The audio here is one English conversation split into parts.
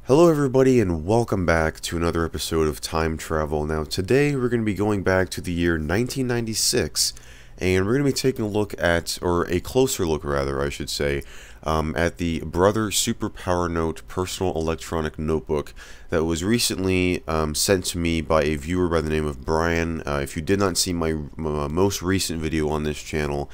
Hello everybody and welcome back to another episode of Time Travel. Now today we're going to be going back to the year 1996 and we're going to be taking a look at, or a closer look rather I should say, at the Brother Super PowerNote personal electronic notebook that was recently sent to me by a viewer by the name of Bryan. If you did not see my most recent video on this channel,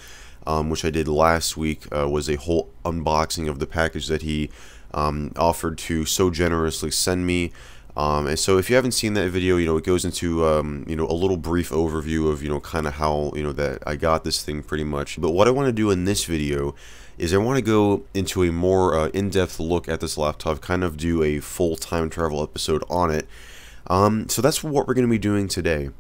which I did last week, was a whole unboxing of the package that he offered to so generously send me. And so if you haven't seen that video, it goes into, a little brief overview of, kind of how, that I got this thing pretty much. But what I want to do in this video is I want to go into a more in-depth look at this laptop, kind of do a full time travel episode on it. So that's what we're going to be doing today.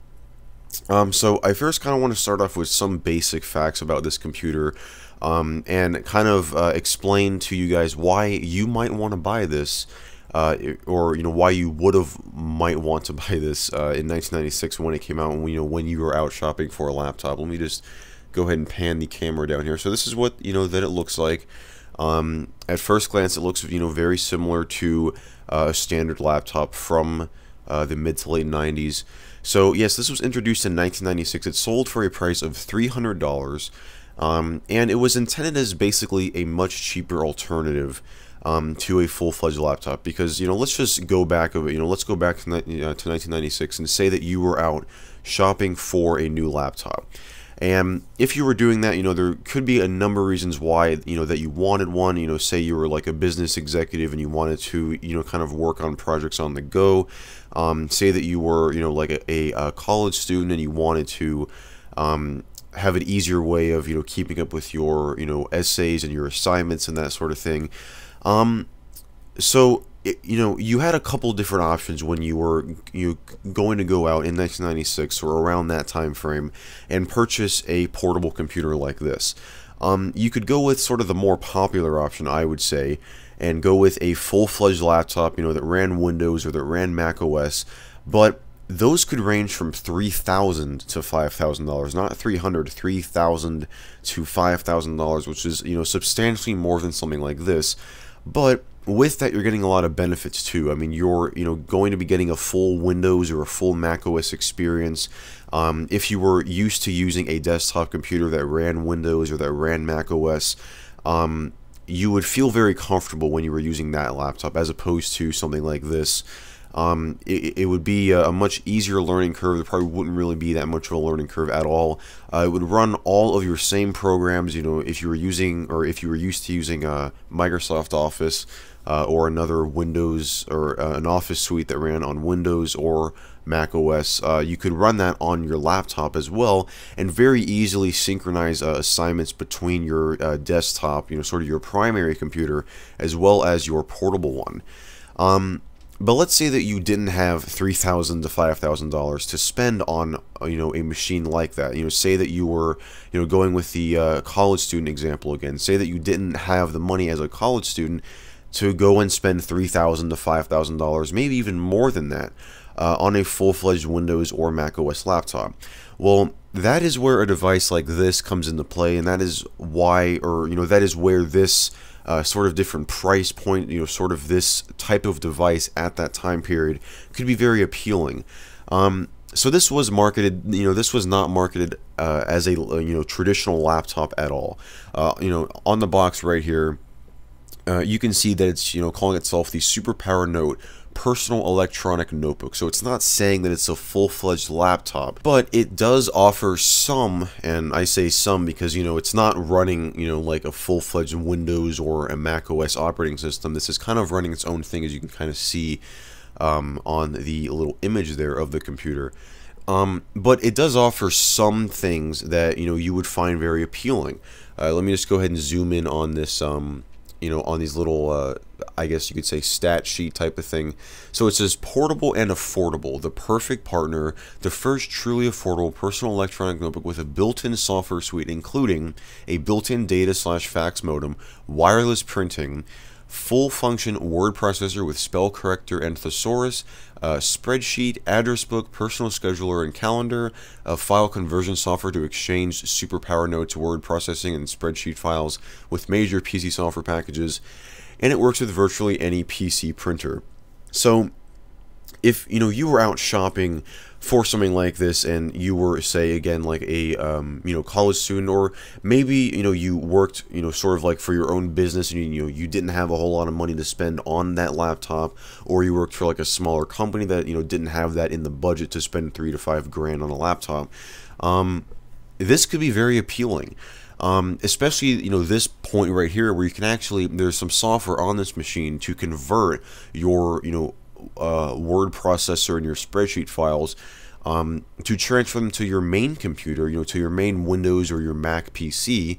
So I first kind of want to start off with some basic facts about this computer. And kind of explain to you guys why you might want to buy this, or why you might want to buy this in 1996 when it came out, and when you were out shopping for a laptop. Let me just go ahead and pan the camera down here. So this is what that it looks like. At first glance, it looks very similar to a standard laptop from the mid to late 90s. So yes, this was introduced in 1996. It sold for a price of $300. And it was intended as basically a much cheaper alternative to a full-fledged laptop, because let's just go back let's go back to 1996 and say that you were out shopping for a new laptop. And if you were doing that, there could be a number of reasons why that you wanted one. Say you were like a business executive and you wanted to kind of work on projects on the go. Say that you were like a college student and you wanted to have an easier way of keeping up with your essays and your assignments and that sort of thing. So you had a couple different options when you were going to go out in 1996 or around that time frame and purchase a portable computer like this. You could go with sort of the more popular option, I would say, and go with a full-fledged laptop that ran Windows or that ran Mac OS, but those could range from $3,000 to $5,000, not $300, $3,000 to $5,000, which is substantially more than something like this. But with that, you're getting a lot of benefits too. I mean, you're going to be getting a full Windows or a full Mac OS experience. If you were used to using a desktop computer that ran Windows or that ran Mac OS, you would feel very comfortable when you were using that laptop, as opposed to something like this. It would be a much easier learning curve. There probably wouldn't really be that much of a learning curve at all. It would run all of your same programs, if you were using, or if you were used to using Microsoft Office or another Windows or an Office suite that ran on Windows or Mac OS. You could run that on your laptop as well, and very easily synchronize assignments between your desktop, sort of your primary computer, as well as your portable one. But let's say that you didn't have $3,000 to $5,000 to spend on a machine like that. Say that you were going with the college student example again. Say that you didn't have the money as a college student to go and spend $3,000 to $5,000, maybe even more than that, on a full-fledged Windows or Mac OS laptop. Well, that is where a device like this comes into play, and that is why, or that is where this sort of different price point, sort of this type of device at that time period could be very appealing. So this was marketed, this was not marketed as a traditional laptop at all. On the box right here, you can see that it's calling itself the Super PowerNote personal electronic notebook. So it's not saying that it's a full-fledged laptop, but it does offer some, and I say some because it's not running like a full-fledged Windows or a Mac OS operating system. This is kind of running its own thing, as you can kind of see on the little image there of the computer. But it does offer some things that you would find very appealing. Let me just go ahead and zoom in on this on these little, I guess you could say, stat sheet type of thing. So it says portable and affordable, the perfect partner, the first truly affordable personal electronic notebook with a built-in software suite, including a built-in data/fax modem, wireless printing, full function word processor with spell corrector and thesaurus, spreadsheet, address book, personal scheduler and calendar, a file conversion software to exchange Super PowerNote's word processing and spreadsheet files with major PC software packages, and it works with virtually any PC printer. So if you were out shopping for something like this, and you were, say again, like a college student, or maybe you worked sort of like for your own business, and you didn't have a whole lot of money to spend on that laptop, or you worked for like a smaller company that didn't have that in the budget to spend 3 to 5 grand on a laptop, this could be very appealing. Especially this point right here, where you can actually, there's some software on this machine to convert your word processor and your spreadsheet files, to transfer them to your main computer, to your main Windows or your Mac PC,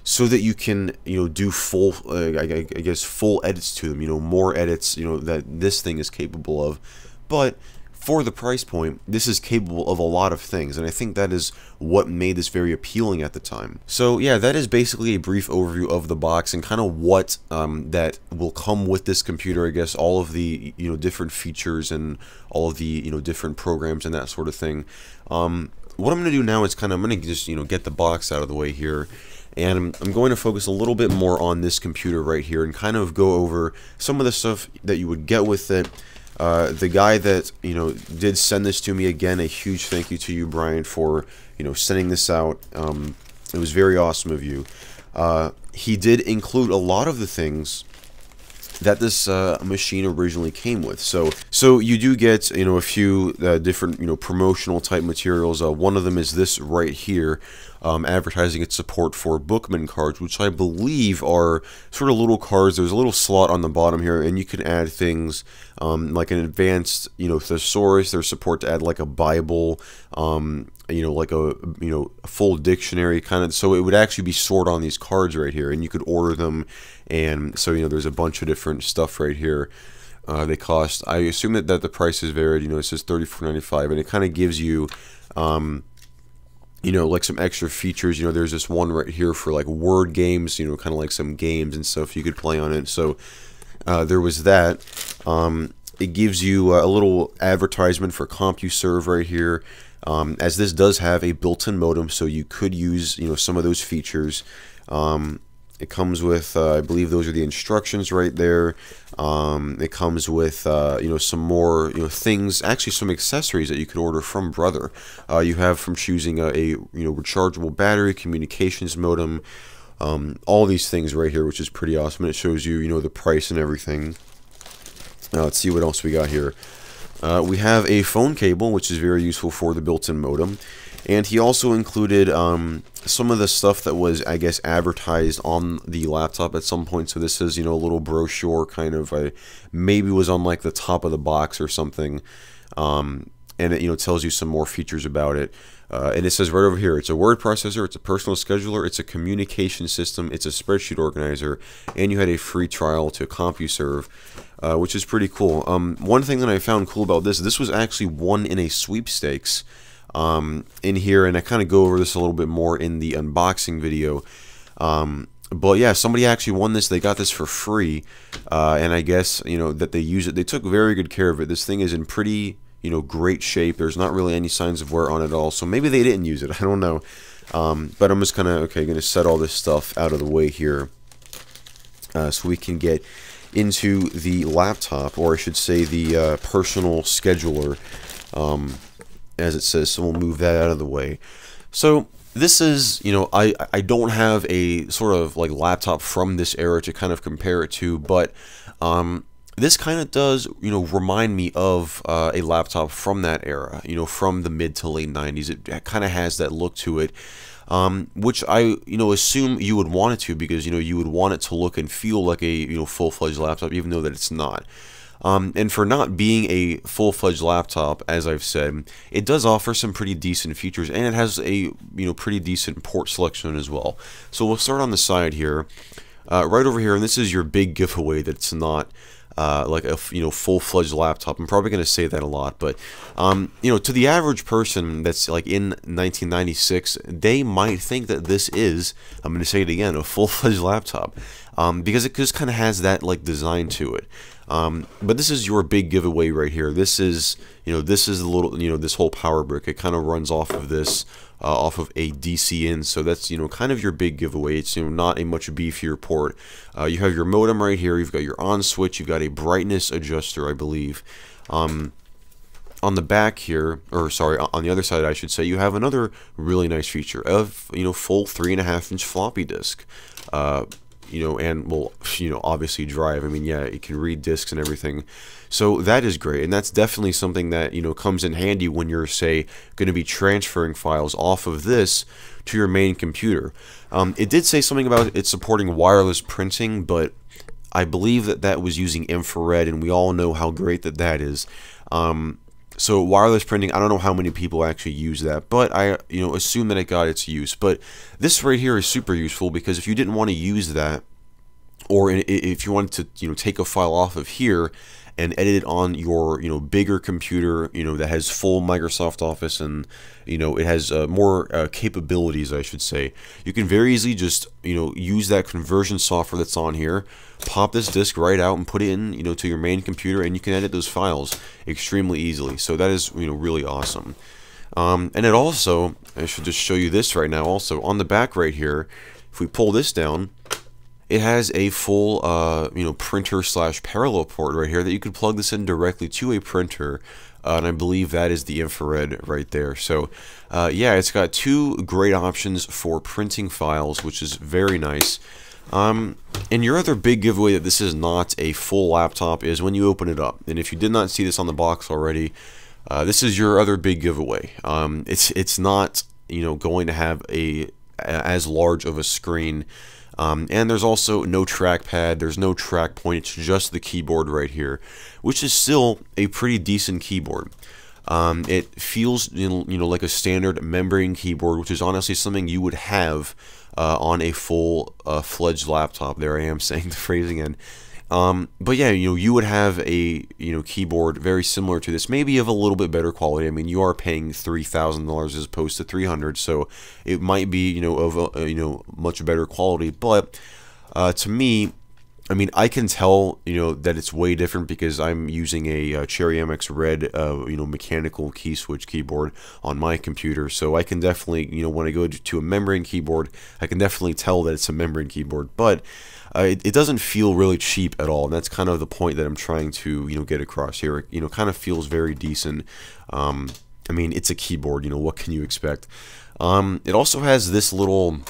so that you can do full, I guess, full edits to them, more edits that this thing is capable of. But for the price point, this is capable of a lot of things, and I think that is what made this very appealing at the time. So yeah, that is basically a brief overview of the box and kind of what that will come with this computer. I guess all of the different features and all of the different programs and that sort of thing. What I'm going to do now is I'm going to just get the box out of the way here, and I'm going to focus a little bit more on this computer right here and kind of go over some of the stuff that you would get with it. The guy that did send this to me, again, a huge thank you to you, Bryan, for sending this out. It was very awesome of you. He did include a lot of the things that this machine originally came with. So you do get a few different promotional type materials. One of them is this right here, advertising its support for Bookman cards, which I believe are sort of little cards. There's a little slot on the bottom here, and you can add things like an advanced thesaurus. There's support to add like a Bible, like a full dictionary kind of. So it would actually be stored on these cards right here, and you could order them. And so there's a bunch of different stuff right here. They cost, I assume that the price is varied. It says $34.95, and it kind of gives you like some extra features. There's this one right here for like word games, kind of like some games and stuff you could play on it. So there was that. It gives you a little advertisement for CompuServe right here, as this does have a built-in modem, so you could use some of those features. It comes with, I believe those are the instructions right there. It comes with, some more, things, actually some accessories that you could order from Brother. You have from choosing a rechargeable battery, communications modem, all these things right here, which is pretty awesome. And it shows you, the price and everything. Let's see what else we got here. We have a phone cable, which is very useful for the built-in modem. And he also included some of the stuff that was, I guess, advertised on the laptop at some point. So this is, a little brochure kind of, maybe was on like the top of the box or something. And it, tells you some more features about it. And it says right over here, it's a word processor, it's a personal scheduler, it's a communication system, it's a spreadsheet organizer, and you had a free trial to CompuServe, which is pretty cool. One thing that I found cool about this was actually won in a sweepstakes in here, and I kind of go over this a little bit more in the unboxing video. But yeah, somebody actually won this. They got this for free, and I guess that they use it. They took very good care of it. This thing is in pretty great shape. There's not really any signs of wear on it at all. So maybe they didn't use it. I don't know. But I'm just kind of going to set all this stuff out of the way here, so we can get into the laptop, or I should say the personal scheduler, as it says. So we'll move that out of the way. So this is, I don't have a sort of like laptop from this era to kind of compare it to, but this kind of does, remind me of a laptop from that era, from the mid to late 90s. It kind of has that look to it, which I, assume you would want it to, because, you would want it to look and feel like a, full-fledged laptop, even though that it's not. And for not being a full-fledged laptop, as I've said, it does offer some pretty decent features, and it has a, pretty decent port selection as well. So we'll start on the side here, right over here, and this is your big giveaway that it's not like a full-fledged laptop. I'm probably going to say that a lot, but to the average person that's like in 1996, they might think that this is, I'm going to say it again, a full-fledged laptop, because it just kind of has that like design to it. But this is your big giveaway right here. This is, this is the little, this whole power brick. It kind of runs off of this off of a DC in, so that's, you know, kind of your big giveaway. It's, you know, not a much beefier port. You have your modem right here, you've got your on switch, you've got a brightness adjuster, I believe. On the back here, or sorry, on the other side I should say, you have another really nice feature of, you know, full 3.5-inch floppy disk. You know, and will, you know, obviously drive. I mean, yeah, it can read discs and everything. So that is great, and that's definitely something that, you know, comes in handy when you're, say, going to be transferring files off of this to your main computer. It did say something about it supporting wireless printing, but I believe that that was using infrared, and we all know how great that that is. So wireless printing, I don't know how many people actually use that, but I, you know, assume that it got its use. But this right here is super useful, because if you didn't want to use that, or if you wanted to, you know, take a file off of here and edit it on your, you know, bigger computer, you know, that has full Microsoft Office, and, you know, it has more capabilities, I should say, you can very easily just, you know, use that conversion software that's on here, pop this disk right out and put it in, you know, to your main computer, and you can edit those files extremely easily. So that is, you know, really awesome. And it also, I should just show you this right now also, on the back right here, if we pull this down, it has a full, you know, printer / parallel port right here that you could plug this in directly to a printer, and I believe that is the infrared right there. So, yeah, it's got two great options for printing files, which is very nice. And your other big giveaway that this is not a full laptop is when you open it up. And if you did not see this on the box already, this is your other big giveaway. It's not, you know, going to have as large of a screen. And there's also no trackpad, there's no track point, it's just the keyboard right here, which is still a pretty decent keyboard. It feels, you know, like a standard membrane keyboard, which is honestly something you would have on a full-fledged laptop. There I am saying the phrase again. But yeah, you know, you would have a, you know, keyboard very similar to this, maybe of a little bit better quality. I mean, you are paying $3,000 as opposed to $300, so it might be, you know, of a, you know, much better quality. But to me, I mean, I can tell, you know, that it's way different because I'm using a Cherry MX Red, you know, mechanical key switch keyboard on my computer. So I can definitely, you know, when I go to a membrane keyboard, I can definitely tell that it's a membrane keyboard. But it doesn't feel really cheap at all, and that's kind of the point that I'm trying to, you know, get across here. It, you know, kind of feels very decent. I mean, it's a keyboard, you know, what can you expect? It also has this little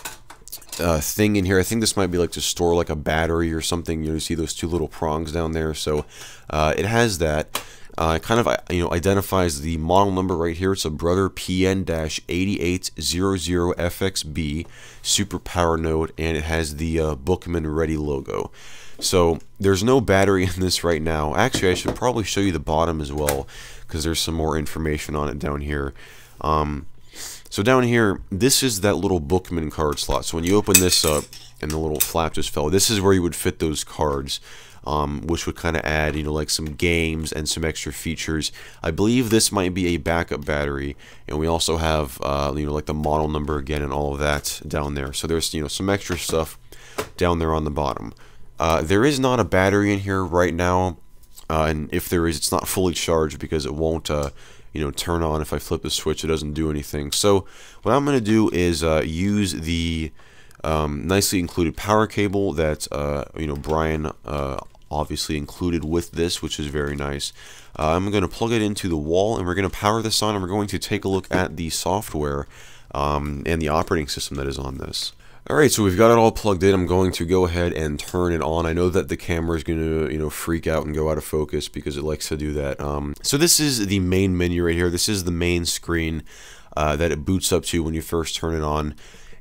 thing in here. I think this might be like to store like a battery or something. You know, you see those two little prongs down there. So it has that. It kind of, you know, identifies the model number right here. It's a Brother PN-8800FXB Super PowerNote, and it has the Bookman Ready logo. So there's no battery in this right now. Actually, I should probably show you the bottom as well, because there's some more information on it down here. So down here, this is that little Bookman card slot. So when you open this up, and the little flap just fell, this is where you would fit those cards. Which would kind of add, you know, like some games and some extra features. I believe this might be a backup battery, and we also have, you know, like the model number again and all of that down there. So there's, you know, some extra stuff down there on the bottom. There is not a battery in here right now, and if there is, it's not fully charged because it won't, you know, turn on if I flip the switch. It doesn't do anything. So what I'm going to do is use the nicely included power cable that, you know, Bryan obviously included with this, which is very nice. I'm going to plug it into the wall, and we're going to power this on, and we're going to take a look at the software and the operating system that is on this. Alright, so we've got it all plugged in. I'm going to go ahead and turn it on. I know that the camera is going to, you know, freak out and go out of focus because it likes to do that. So this is the main menu right here. This is the main screen that it boots up to when you first turn it on.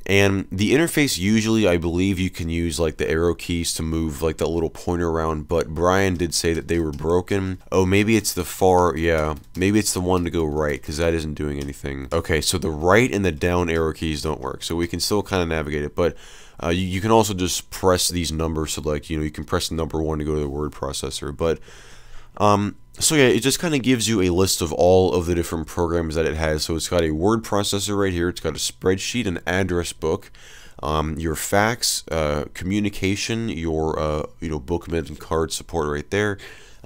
And the interface, usually I believe you can use like the arrow keys to move like that little pointer around, but Bryan did say that they were broken. Oh, maybe it's the far, yeah, maybe it's the one to go right, because that isn't doing anything. Okay, so the right and the down arrow keys don't work, so we can still kind of navigate it, but you can also just press these numbers, so like, you know, you can press the number 1 to go to the word processor, but so yeah, it just kind of gives you a list of all of the different programs that it has. So it's got a word processor right here, it's got a spreadsheet, an address book, your fax, communication, your you know, Bookman and card support right there,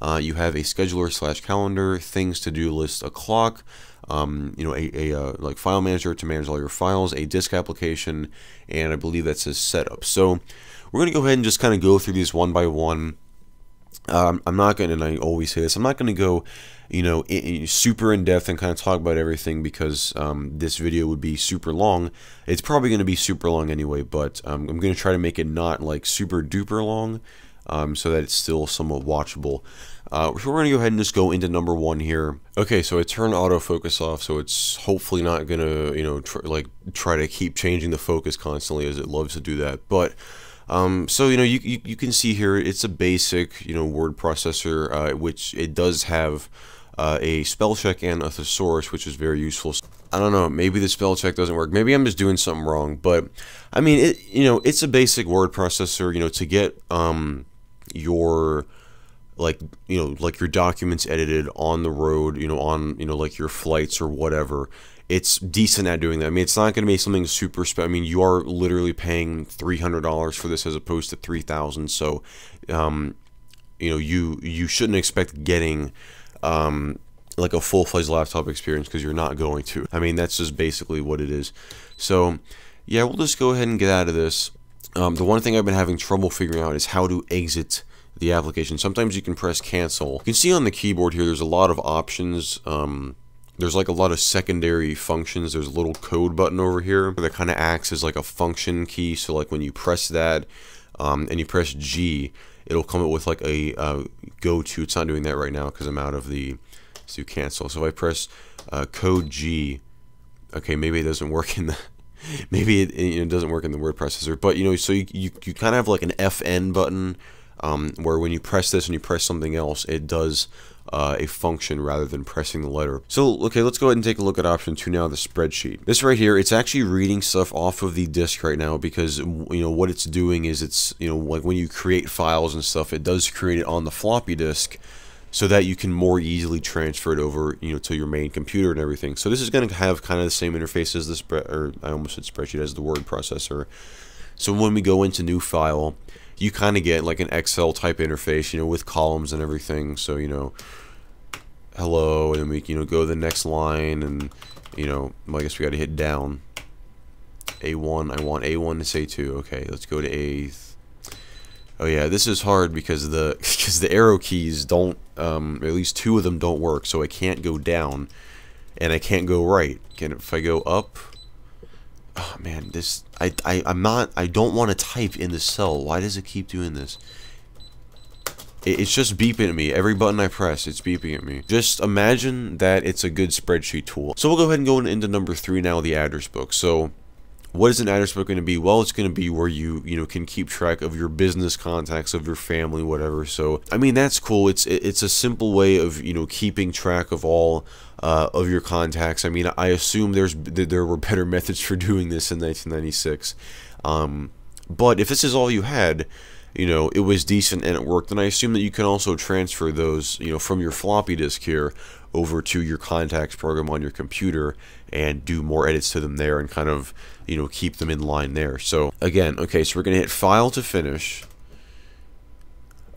You have a scheduler slash calendar, things to do list, a clock, you know, like file manager to manage all your files, a disk application, and I believe that says setup. So we're going to go ahead and just kind of go through these one by one. I'm not going to, and I always say this, I'm not going to go, you know, super in depth and kind of talk about everything because this video would be super long. It's probably going to be super long anyway, but I'm going to try to make it not like super duper long, so that it's still somewhat watchable. So we're going to go ahead and just go into number one here. Okay, so I turned autofocus off, so it's hopefully not going to, you know, try to keep changing the focus constantly as it loves to do that. But so, you know, you can see here it's a basic, you know, word processor, which it does have a spell check and a thesaurus, which is very useful. I don't know, maybe the spell check doesn't work. Maybe I'm just doing something wrong, but I mean, you know, it's a basic word processor, you know, to get your like your documents edited on the road, you know, on, you know, like your flights or whatever. It's decent at doing that. I mean, it's not going to be something super special. I mean, you are literally paying $300 for this as opposed to $3,000. So, you know, you shouldn't expect getting like a full-fledged laptop experience because you're not going to. I mean, that's just basically what it is. So, yeah, we'll just go ahead and get out of this. The one thing I've been having trouble figuring out is how to exit the application. Sometimes you can press cancel. You can see on the keyboard here there's a lot of options. There's like a lot of secondary functions. There's a little code button over here that kind of acts as like a function key. So like when you press that and you press G, it'll come up with like a go to. It's not doing that right now because I'm out of the, let's do cancel. So if I press code G, okay, maybe it doesn't work in the, maybe it, you know, doesn't work in the word processor. But you know, so you kind of have like an FN button where when you press this and you press something else, it does a function rather than pressing the letter. So, okay, let's go ahead and take a look at option 2 now, the spreadsheet. This right here, it's actually reading stuff off of the disk right now because, you know, what it's doing is it's, you know, like when you create files and stuff, it does create it on the floppy disk so that you can more easily transfer it over, you know, to your main computer and everything. So this is going to have kind of the same interface as the I almost said spreadsheet, as the word processor. So when we go into new file, you kind of get like an Excel type interface, you know, with columns and everything. So, you know, hello, and then we, you know, go to the next line, and, you know, well, I guess we got to hit down. A1, I want A1 to say 2. Okay, let's go to A. Oh yeah, this is hard because the arrow keys don't, at least 2 of them don't work. So I can't go down, and I can't go right. If I go up? Oh man, this I don't want to type in the cell. Why does it keep doing this? It's just beeping at me. Every button I press, it's beeping at me. Just imagine that it's a good spreadsheet tool. So we'll go ahead and go into number 3 now, the address book. So what is an address book going to be? Well, it's going to be where you know, can keep track of your business contacts, of your family, whatever. So I mean, that's cool. It's a simple way of, you know, keeping track of all of your contacts. I mean, I assume there were better methods for doing this in 1996. But if this is all you had, you know, it was decent and it worked. And I assume that you can also transfer those, you know, from your floppy disk here over to your contacts program on your computer and do more edits to them there and kind of, you know, keep them in line there. So again, okay, so we're going to hit file to finish.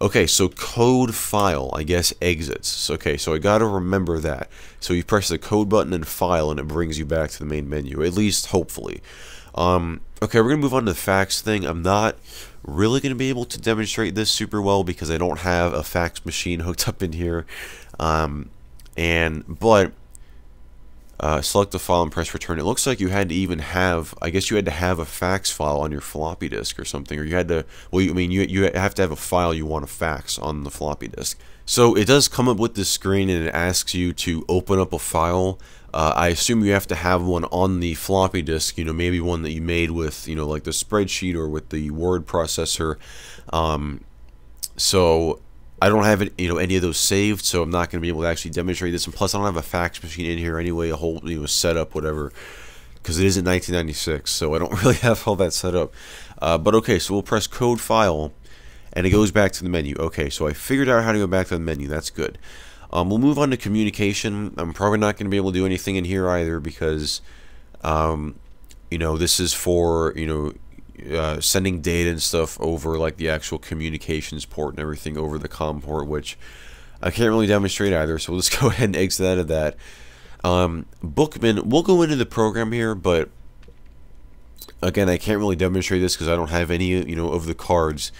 Okay, so code file, I guess, exits. So, okay, so I got to remember that. So you press the code button and file, and it brings you back to the main menu, at least hopefully. Okay, we're going to move on to the fax thing. I'm not really going to be able to demonstrate this super well because I don't have a fax machine hooked up in here. But select the file and press return. It looks like you had to even have, I guess you had to have a fax file on your floppy disk or something, or you had to, well, I mean, you have to have a file you want to fax on the floppy disk. So it does come up with this screen and it asks you to open up a file. I assume you have to have one on the floppy disk, you know, maybe one that you made with, you know, like the spreadsheet or with the word processor. So I don't have it, you know, any of those saved, so I'm not going to be able to actually demonstrate this. And plus, I don't have a fax machine in here anyway, a whole, you know, setup, whatever, because it isn't 1996, so I don't really have all that set up. But okay, so we'll press code file, and it goes back to the menu. Okay, so I figured out how to go back to the menu. That's good. We'll move on to communication. I'm probably not going to be able to do anything in here either because, you know, this is for, you know, sending data and stuff over like the actual communications port and everything over the COM port, which I can't really demonstrate either, so we'll just go ahead and exit out of that. Bookman, we'll go into the program here, but again, I can't really demonstrate this because I don't have any, of the cards.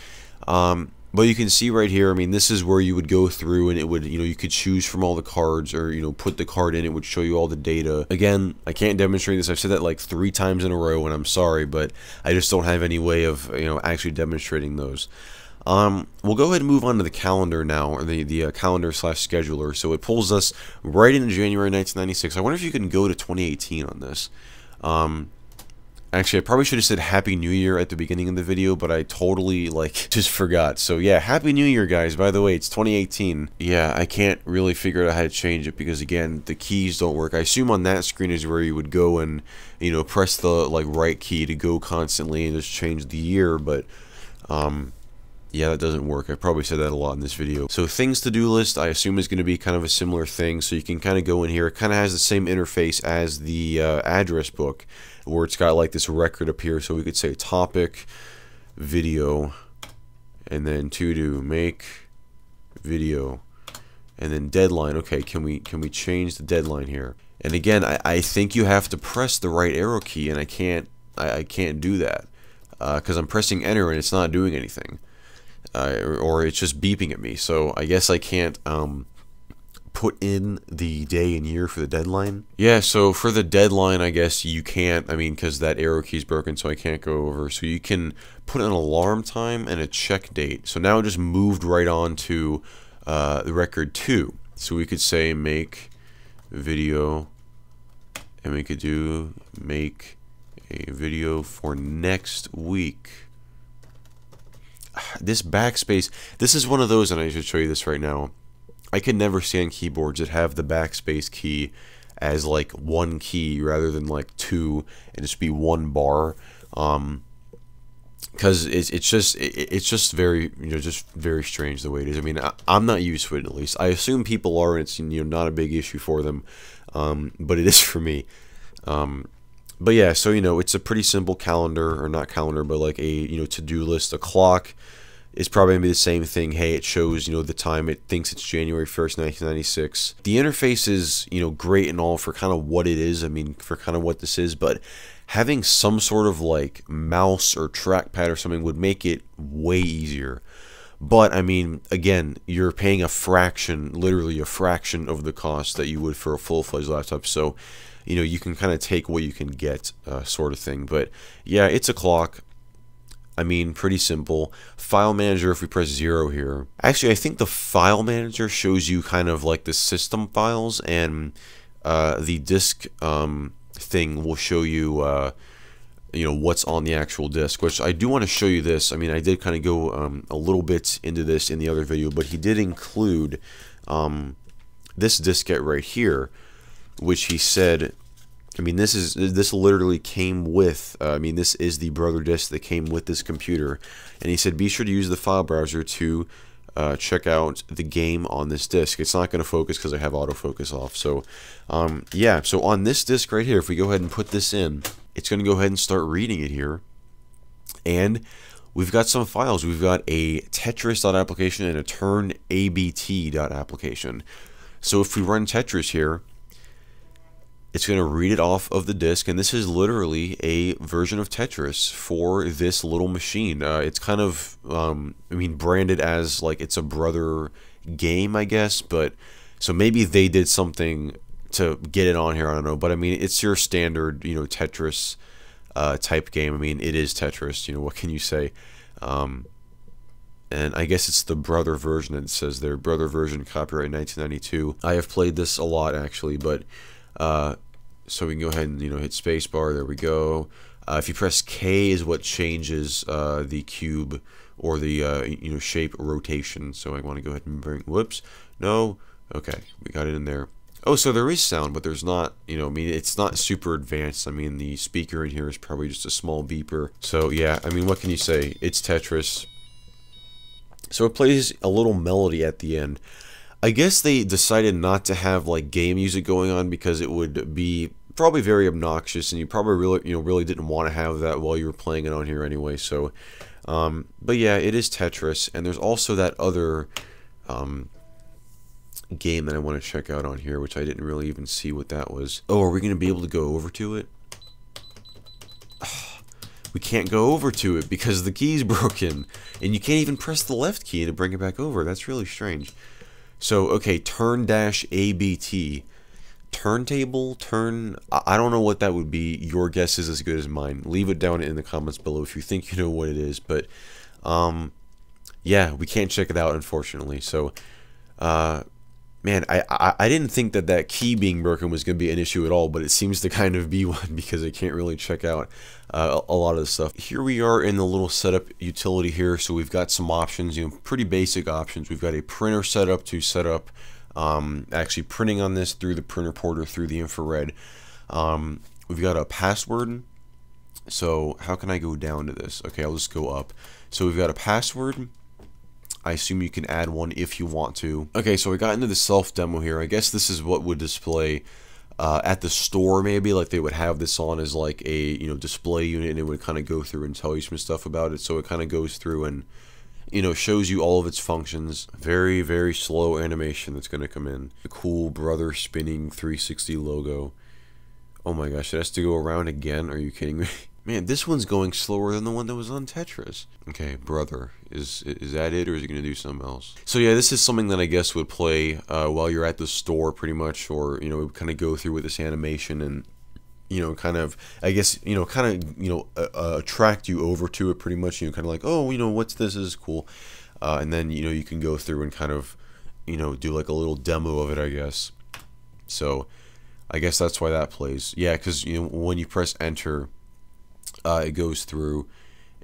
But you can see right here, I mean, this is where you would go through and it would, you could choose from all the cards, or, put the card in, it would show you all the data. Again, I can't demonstrate this. I've said that like 3 times in a row, and I'm sorry, but I just don't have any way of, actually demonstrating those. We'll go ahead and move on to the calendar now, or the calendar/scheduler. So it pulls us right into January 1996. I wonder if you can go to 2018 on this. Actually, I probably should have said Happy New Year at the beginning of the video, but I totally, just forgot. So yeah, Happy New Year, guys. By the way, it's 2018. Yeah, I can't really figure out how to change it because, again, the keys don't work. I assume on that screen is where you would go and, press the, right key to go constantly and just change the year, but, yeah, that doesn't work. I probably said that a lot in this video. So things to do list, I assume is going to be kind of a similar thing. So you can kind of go in here. It kind of has the same interface as the address book, where it's got like this record up here. So we could say topic, video, and then to do make video, and then deadline. Okay, can we change the deadline here? And again, I think you have to press the right arrow key, and I can't do that because I'm pressing enter and it's not doing anything. Or it's just beeping at me, so I guess I can't put in the day and year for the deadline. Yeah, so for the deadline, I guess you can't, because that arrow key is broken, so I can't go over. So you can put an alarm time and a check date. So now it just moved right on to the record 2. So we could say make video, and we could do make a video for next week. This backspace, this is one of those, and I should show you this right now. I can never stand keyboards that have the backspace key as like 1 key rather than like 2 and just be 1 bar, because it's just very, just very strange the way it is. I'm not used to it, at least. I assume people are, and it's not a big issue for them, but it is for me. But yeah, so it's a pretty simple calendar, or not calendar, but like a to-do list. A clock is probably gonna be the same thing. Hey, it shows the time. It thinks it's January 1st, 1996. The interface is great and all for kind of what it is. For kind of what this is, but having some sort of like mouse or trackpad or something would make it way easier. But again, you're paying a fraction, literally a fraction of the cost that you would for a full-fledged laptop. So you can kind of take what you can get, sort of thing. But yeah, it's a clock. Pretty simple. File manager, if we press 0 here. Actually, I think the file manager shows you kind of like the system files, and the disk thing will show you, what's on the actual disk, which I do want to show you this. I did kind of go a little bit into this in the other video, but he did include this diskette right here, which he said, this literally came with, this is the Brother disk that came with this computer, and he said be sure to use the file browser to check out the game on this disk. It's not going to focus because I have autofocus off. So yeah, so on this disk right here, if we go ahead and put this in, it's going to go ahead and start reading it here, and we've got some files. We've got a Tetris.application and a turnabt.application. So if we run Tetris here, it's going to read it off of the disk, and this is literally a version of Tetris for this little machine. It's kind of, branded as like it's a Brother game, I guess, but so maybe they did something to get it on here, I don't know, but it's your standard, Tetris type game. It is Tetris, what can you say? And I guess it's the Brother version. It says there, Brother version, copyright 1992. I have played this a lot, actually, but so we can go ahead and hit spacebar. There we go. If you press K is what changes the cube, or the shape rotation. So I want to go ahead and bring, whoops, no, okay, we got it in there. Oh, so there is sound, but there's not, it's not super advanced. The speaker in here is probably just a small beeper. So yeah, what can you say? It's Tetris. So it plays a little melody at the end. I guess they decided not to have like game music going on because it would be probably very obnoxious, and you probably really didn't want to have that while you were playing it on here anyway. So, but yeah, it is Tetris, and there's also that other game that I want to check out on here, which I didn't really even see what that was. Oh, are we going to be able to go over to it? We can't go over to it because the key's broken, and you can't even press the left key to bring it back over. That's really strange. So, okay, turn-ABT. Turntable? I don't know what that would be. Your guess is as good as mine. Leave it down in the comments below if you think you know what it is. But, yeah, we can't check it out, unfortunately. So, man, I didn't think that key being broken was going to be an issue at all, but it seems to kind of be one because I can't really check out a lot of the stuff. Here we are in the little setup utility here, so we've got some options, pretty basic options. We've got a printer setup to set up actually printing on this through the printer porter through the infrared. We've got a password. So how can I go down to this? Okay, I'll just go up. So we've got a password. I assume you can add one if you want to. Okay, so we got into the self demo here. I guess this is what would display at the store, maybe, like they would have this on as like a display unit, and it would kind of go through and tell you some stuff about it. So it kind of goes through and shows you all of its functions. Very, very slow animation that's going to come in. The cool brother spinning 360 logo. Oh my gosh, it has to go around again. Are you kidding me? Man, this one's going slower than the one that was on Tetris. Okay, brother. Is that it, or is it going to do something else? So yeah, this is something that I guess would play while you're at the store, pretty much, or, it would kind of go through with this animation and, kind of, I guess, attract you over to it, pretty much. Kind of like, oh, what's this? This is cool. And then, you can go through and kind of, do like a little demo of it, I guess. So I guess that's why that plays. Yeah, because, when you press enter, it goes through,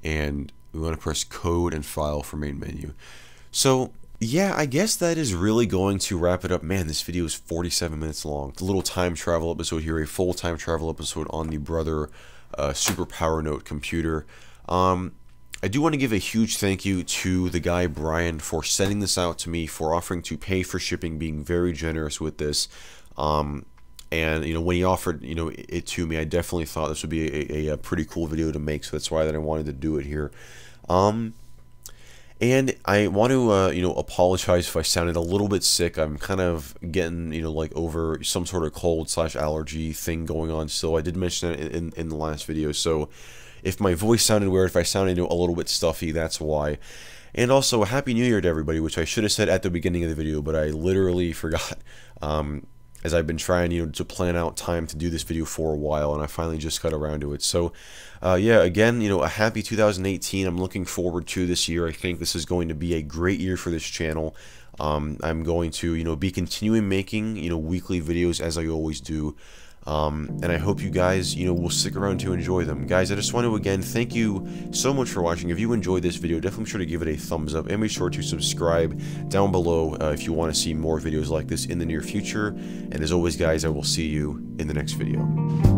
and we want to press code and file for main menu. So yeah, I guess that is really going to wrap it up. Man, this video is 47 minutes long. It's a little time travel episode here, a full time travel episode on the Brother Super PowerNote computer. I do want to give a huge thank you to the guy Bryan for sending this out to me, for offering to pay for shipping, being very generous with this. And when he offered it to me, I definitely thought this would be a pretty cool video to make, so that's why I wanted to do it here. And I want to apologize if I sounded a little bit sick. I'm kind of getting like over some sort of cold / allergy thing going on still. I did mention that in the last video, so if my voice sounded weird, if I sounded a little bit stuffy, that's why. And also, Happy New Year to everybody, which I should have said at the beginning of the video, but I literally forgot. As I've been trying, to plan out time to do this video for a while, and I finally just got around to it. So, yeah, again, a happy 2018. I'm looking forward to this year. I think this is going to be a great year for this channel. I'm going to, be continuing making, weekly videos as I always do. And I hope you guys, will stick around to enjoy them. Guys, I just want to, again, thank you so much for watching. If you enjoyed this video, definitely be sure to give it a thumbs up, and be sure to subscribe down below if you want to see more videos like this in the near future. And as always, guys, I will see you in the next video.